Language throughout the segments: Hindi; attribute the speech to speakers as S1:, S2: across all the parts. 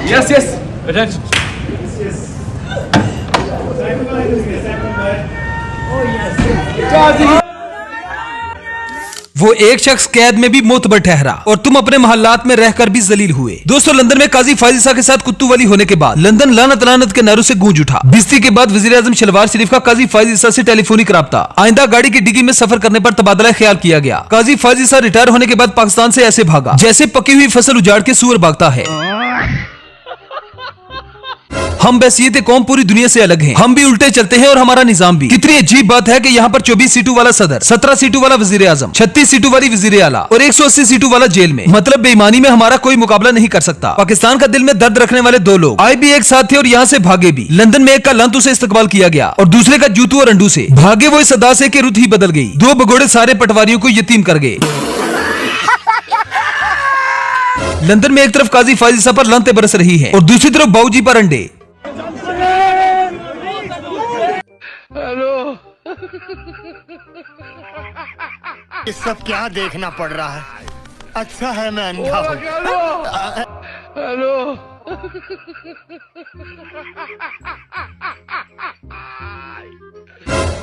S1: Yes, yes. Attention. Yes.
S2: वो एक शख्स कैद में भी मोतबर ठहरा और तुम अपने मोहल्लात में रहकर भी जलील हुए। दोस्तों, लंदन में काजी फाजिसा के साथ कुत्तू वाली होने के बाद लंदन लानत लानत के नारों से गूंज उठा। बिस्ती के बाद वजीर आजम शलवार शरीफ का काजी फाजिसा से टेलीफोनिक राब्ता। आइंदा गाड़ी की डिग्गी में सफर करने पर तबादला ख्याल किया गया। काजी फाजिसा रिटायर होने के बाद पाकिस्तान से ऐसे भागा जैसे पकी हुई फसल उजाड़ के सूअर भागता है। हम बहसीयत कौम पूरी दुनिया से अलग हैं। हम भी उल्टे चलते हैं और हमारा निजाम भी। कितनी अजीब बात है कि यहाँ पर 24 सीटों वाला सदर, 17 सीटों वाला वजीर आजम, 36 सीटों वाली वजीर आला और 180 सीटों वाला जेल में। मतलब बेईमानी में हमारा कोई मुकाबला नहीं कर सकता। पाकिस्तान का दिल में दर्द रखने वाले दो लोग आए भी एक साथ थे और यहाँ से भागे भी। लंदन में एक का लंतू से इस्तकबाल किया गया और दूसरे का जूतू और अंडू से। भागे वो इस अदा से कि रुत ही बदल गई। दो भगोड़े सारे पटवारियों को यतीम कर गए। लंदन में एक तरफ काजी फाजिसा पर लानतें बरस रही है और दूसरी तरफ बाऊजी पर अंडे।
S3: हेलो, ये सब क्या देखना पड़ रहा है? अच्छा है मैं अंधा हूँ। हेलो।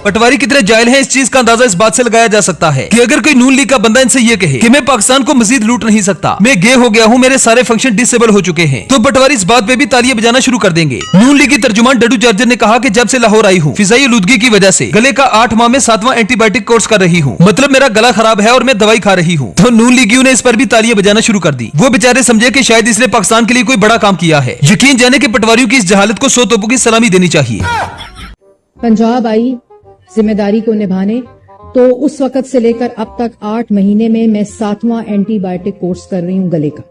S2: पटवारी कितने जाहिल हैं, इस चीज का अंदाजा इस बात से लगाया जा सकता है कि अगर कोई नून लीग का बंदा इनसे ये कहे कि मैं पाकिस्तान को मजीद लूट नहीं सकता, मैं गे हो गया हूँ, मेरे सारे फंक्शन डिसेबल हो चुके हैं, तो पटवारी इस बात पे भी तालियां बजाना शुरू कर देंगे। नून लीग की तर्जुमान डडू चार्जर ने कहा कि जब से लाहौर आई हूँ, फिजाई आलूदगी की वजह से गले का 8 माह में 7वां एंटीबायोटिक कोर्स कर रही हूँ। मतलब मेरा गला खराब है और मैं दवाई खा रही हूँ। तो नून लीगियों ने इस पर भी तालियां बजाना शुरू कर दी। वो बेचारे समझे कि शायद इसने पाकिस्तान के लिए कोई बड़ा काम किया है। यकीन जाने के पटवारियों की इस जहालत को 100 तोपों की सलामी देनी चाहिए।
S4: पंजाब आई जिम्मेदारी को निभाने, तो उस वक्त से लेकर अब तक 8 महीने में मैं 7वां एंटीबायोटिक कोर्स कर रही हूँ गले का।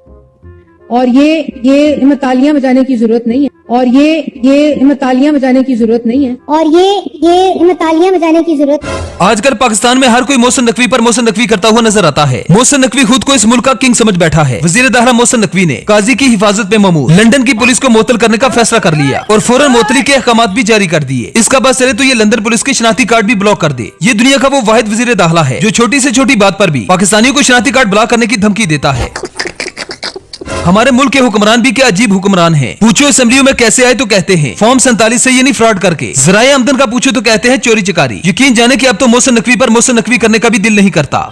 S4: और ये तालियां बजाने की जरूरत नहीं है। और ये तालियां बजाने की जरूरत नहीं है।
S5: और ये तालियां बजाने की जरूरत।
S2: आजकल पाकिस्तान में हर कोई मोहसिन नकवी पर मोहसिन नकवी करता हुआ नजर आता है। मोहसिन नकवी खुद को इस मुल्क का किंग समझ बैठा है। वजीर दाखिला मोहसिन नकवी ने काजी की हिफाजत में ममूर लंदन की पुलिस को मुअत्तल करने का फैसला कर लिया और फौरन मुअत्तली के अहकामात भी जारी कर दिए। इसका बस चले तो ये लंदन पुलिस के शनाख्ती कार्ड भी ब्लॉक कर दे। ये दुनिया का वो वाहिद वजीर दाखिला है जो छोटी से छोटी बात पर भी पाकिस्तानियों को शनाख्ती कार्ड ब्लॉक करने की धमकी देता है। हमारे मुल्क के हुक्मरान भी क्या अजीब हुक्मरान हैं। पूछो असेंबलियों में कैसे आए तो कहते हैं फॉर्म 47 से यानी फ्रॉड करके। जराए आमदन का पूछो तो कहते हैं चोरी चकारी। यकीन जाने कि अब तो मोहसिन नकवी पर मोहसिन नकवी करने का भी दिल नहीं करता।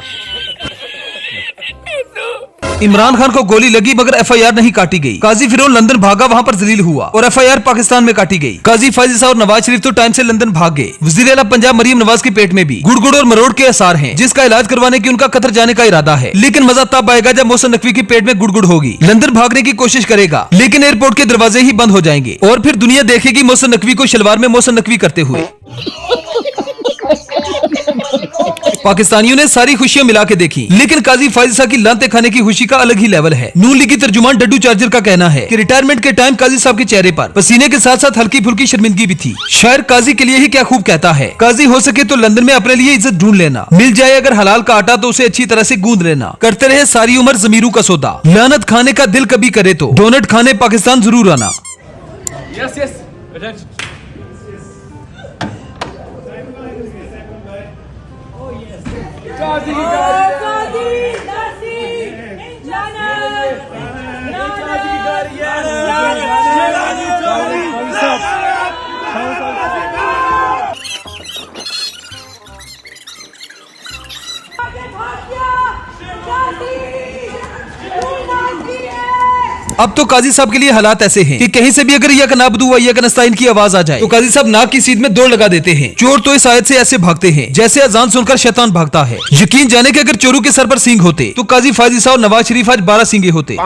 S2: इमरान खान को गोली लगी मगर FIR नहीं काटी गई। काजी फिरौन लंदन भागा, वहाँ पर जलील हुआ और FIR पाकिस्तान में काटी गई। काजी फाजिसा और नवाज शरीफ तो टाइम से लंदन भाग गए। वज़ीर आला पंजाब मरीम नवाज के पेट में भी गुड़गुड़ और मरोड़ के आसार हैं, जिसका इलाज करवाने की उनका कतर जाने का इरादा है। लेकिन मजा तब आएगा जब मोहसिन नकवी के पेट में गुड़गुड़ होगी। लंदन भागने की कोशिश करेगा लेकिन एयरपोर्ट के दरवाजे ही बंद हो जाएंगे और फिर दुनिया देखेगी मोहसिन नकवी को शलवार में मोहसिन नकवी करते हुए। पाकिस्तानियों ने सारी खुशियां मिला के देखी लेकिन काजी फाजिसा की लानते खाने की खुशी का अलग ही लेवल है। नून लीग की तर्जुमान डड्डू चार्जर का कहना है कि रिटायरमेंट के टाइम काजी साहब के चेहरे पर पसीने के साथ साथ हल्की फुल्की शर्मिंदगी भी थी। शायर काजी के लिए ही क्या खूब कहता है, काजी हो सके तो लंदन में अपने लिए इज्जत ढूंढ लेना, मिल जाए अगर हलाल का आटा तो उसे अच्छी तरह से गूंद लेना, करते रहे सारी उम्र जमीरों का सौदा, लानत खाने का दिल कभी करे तो डोनट खाने पाकिस्तान जरूर आना।
S1: Yes, yes. Attention.
S2: अब तो काजी साहब के लिए हालात ऐसे हैं कि कहीं से भी अगर यक नाबदू व यक नस्ताइन की आवाज आ जाए तो काजी साहब नाक की सीध में दौड़ लगा देते हैं। चोर तो इस आयत से ऐसे भागते हैं जैसे अजान सुनकर शैतान भागता है। यकीन जाने कि अगर चोरों के सर पर सींग होते तो काजी फाजिसा और नवाज शरीफ आज 12 सींगे होते।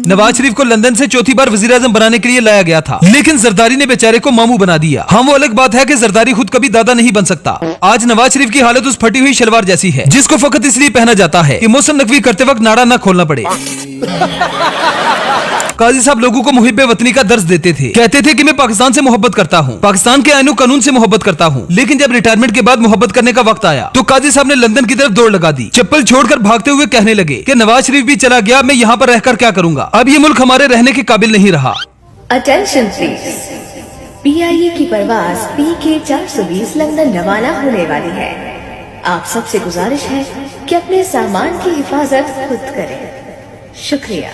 S2: नवाज शरीफ को लंदन से चौथी बार वजीर आजम बनाने के लिए लाया गया था लेकिन जरदारी ने बेचारे को मामू बना दिया। हाँ, वो अलग बात है कि जरदारी खुद कभी दादा नहीं बन सकता। आज नवाज शरीफ की हालत उस फटी हुई शलवार जैसी है जिसको फकत इसलिए पहना जाता है कि मोहसिन नकवी करते वक्त नाड़ा न खोलना पड़े। काजी साहब लोगों को मुहिब्बे वतनी का दर्ज देते थे, कहते थे कि मैं पाकिस्तान से मोहब्बत करता हूँ, पाकिस्तान के आईनो कानून से मोहब्बत करता हूँ। लेकिन जब रिटायरमेंट के बाद मोहब्बत करने का वक्त आया तो काजी साहब ने लंदन की तरफ दौड़ लगा दी। चप्पल छोड़कर भागते हुए कहने लगे कि नवाज शरीफ भी चला गया, मैं यहाँ पर रहकर क्या करूँगा, अब ये मुल्क हमारे रहने के काबिल नहीं रहा।
S6: Attention please. PIA की परवाज PK 420 लंदन रवाना होने वाली है। आप सबसे गुजारिश है कि अपने सामान की हिफाजत खुद करें। शुक्रिया।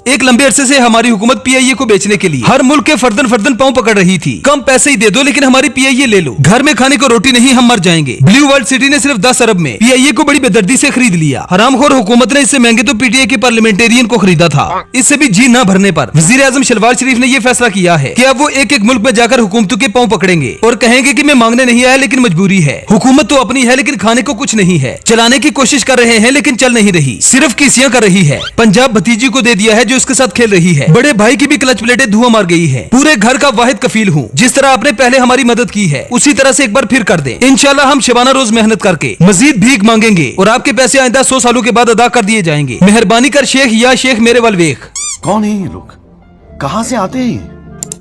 S2: एक लंबे अरसे से हमारी हुकूमत PIA को बेचने के लिए हर मुल्क के फर्दन फर्दन पांव पकड़ रही थी। कम पैसे ही दे दो लेकिन हमारी PIA ले लो, घर में खाने को रोटी नहीं हम मर जाएंगे। ब्लू वर्ल्ड सिटी ने सिर्फ 10 अरब में PIA को बड़ी बेदर्दी से खरीद लिया। हरामखोर हुकूमत ने इससे महंगे तो PTI के पार्लियामेंटेरियन को खरीदा था। इससे भी जी न भरने पर वजीर आजम शहबाज शरीफ ने यह फैसला किया है कि अब वो एक एक मुल्क में जाकर हुकूमतों के पांव पकड़ेंगे और कहेंगे कि मैं मांगने नहीं आया लेकिन मजबूरी है। हुकूमत तो अपनी है लेकिन खाने को कुछ नहीं है। चलाने की कोशिश कर रहे हैं लेकिन चल नहीं रही, सिर्फ किसियां कर रही है। पंजाब भतीजी को दे दिया है जो इसके साथ खेल रही है। बड़े भाई की भी क्लच प्लेटें धुआं मार गई है। पूरे घर का वाहिद कफील हूँ। जिस तरह आपने पहले हमारी मदद की है उसी तरह से एक बार फिर कर दें। इंशाल्लाह हम शबाना रोज मेहनत करके मजीद भीख मांगेंगे और आपके पैसे आइंदा 100 सालों के बाद अदा कर दिए जाएंगे। मेहरबानी कर शेख या शेख मेरे वलवेख।
S7: कौन है ये लोग, कहाँ से आते हैं?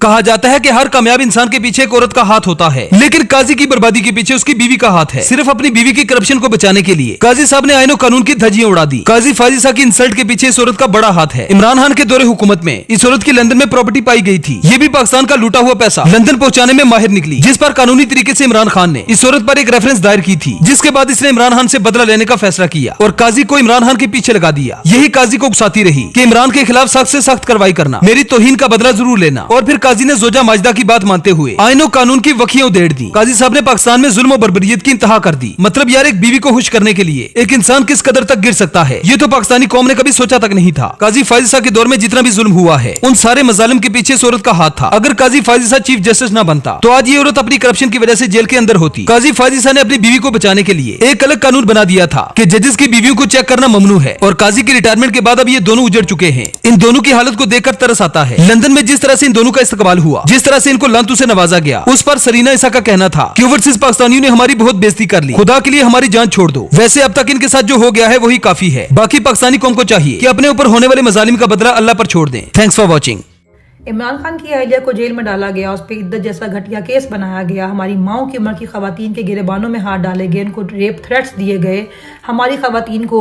S2: कहा जाता है कि हर कामयाब इंसान के पीछे एक औरत का हाथ होता है, लेकिन काजी की बर्बादी के पीछे उसकी बीवी का हाथ है। सिर्फ अपनी बीवी की करप्शन को बचाने के लिए काजी साहब ने आईनो कानून की धज्जियां उड़ा दी। काजी फाजिसा की इंसल्ट के पीछे इस औरत का बड़ा हाथ है। इमरान खान के दौरे हुकूमत में इस औरत की लंदन में प्रॉपर्टी पाई गई थी। ये भी पाकिस्तान का लूटा हुआ पैसा लंदन पहुंचाने में माहिर निकली, जिस पर कानूनी तरीके से इमरान खान ने इस औरत पर एक रेफरेंस दायर की थी, जिसके बाद इसने इमरान खान से बदला लेने का फैसला किया और काजी को इमरान खान के पीछे लगा दिया। यही काजी को उकसाती रही कि इमरान के खिलाफ सख्त से सख्त कार्रवाई करना, मेरी तौहीन का बदला जरूर लेना। और फिर काजी ने जोजा माजदा की बात मानते हुए आईनो कानून की वखियां उधेड़ दी। काजी साहब ने पाकिस्तान में जुल्म और बर्बरियत की इंतहा कर दी। मतलब यार, एक बीवी को खुश करने के लिए एक इंसान किस कदर तक गिर सकता है, ये तो पाकिस्तानी कौम ने कभी सोचा तक नहीं था। काजी फाजिसा के दौर में जितना भी जुल्म हुआ है उन सारे मजालिम के पीछे इस औरत का हाथ था। अगर काजी फाजिसा चीफ जस्टिस न बनता तो आज ये औरत अपनी करप्शन की वजह से जेल के अंदर होती। काजी फाजिसा ने अपनी बीवी को बचाने के लिए एक अलग कानून बना दिया था कि जजेस की बीवियों को चेक करना ममनू है। और काजी की रिटायरमेंट के बाद अब ये दोनों उजड़ चुके हैं। इन दोनों की हालत को देखकर तरस आता है। लंदन में जिस तरह से इन दोनों का इस्तेमाल हुआ, जिस तरह से इनको लांतू से नवाजा गया, उस पर सरीना ईसा का कहना था कि ओवरसीज पाकिस्तानियों ने हमारी बहुत बेइज्जती कर ली, खुदा के लिए हमारी जान छोड़ दो। वैसे अब तक इनके साथ जो हो गया है वही काफी है। बाकी पाकिस्तानी कौम को चाहिए कि अपने ऊपर होने वाले मजालिम का बदला अल्लाह पर छोड़ दें। Thanks for watching.
S8: Imran Khan की अहलिया को जेल में डाला गया, उस पर इद्दत जैसा घटिया केस बनाया गया। हमारी माओं की उम्र की खवातीन के गिरेबानों में हाथ डाले गए, उनको रेप थ्रेट्स दिए गए। हमारी खवातीन को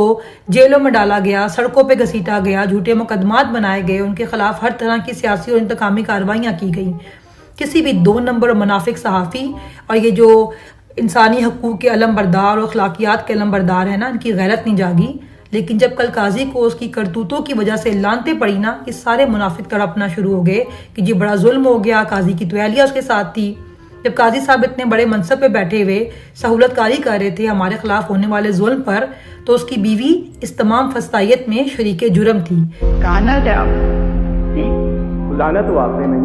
S8: जेलों में डाला गया, सड़कों पे घसीटा गया, झूठे मुकदमात बनाए गए, उनके खिलाफ हर तरह की सियासी और इंतकामी कार्रवाइयाँ की गई। किसी भी 2 नंबर और मुनाफिक सहाफ़ी और ये जो इंसानी हकूक़ के अलमबरदार और अखलाकियात के अलमबरदार है ना, इनकी गैरत नहीं जागी। लेकिन जब कल काजी को उसकी करतूतों की वजह से लानते पड़ी ना, ये सारे मुनाफिक तड़पना शुरू हो गए कि जी बड़ा जुल्म हो गया, काजी की तो अहलिया उसके साथ थी। जब काजी साहब इतने बड़े मनसब पे बैठे हुए सहूलतकारी कर रहे थे हमारे खिलाफ होने वाले जुल्म पर, तो उसकी बीवी इस तमाम फस्तायत में शरीके जुर्म थी।
S9: लानत वाक़ई में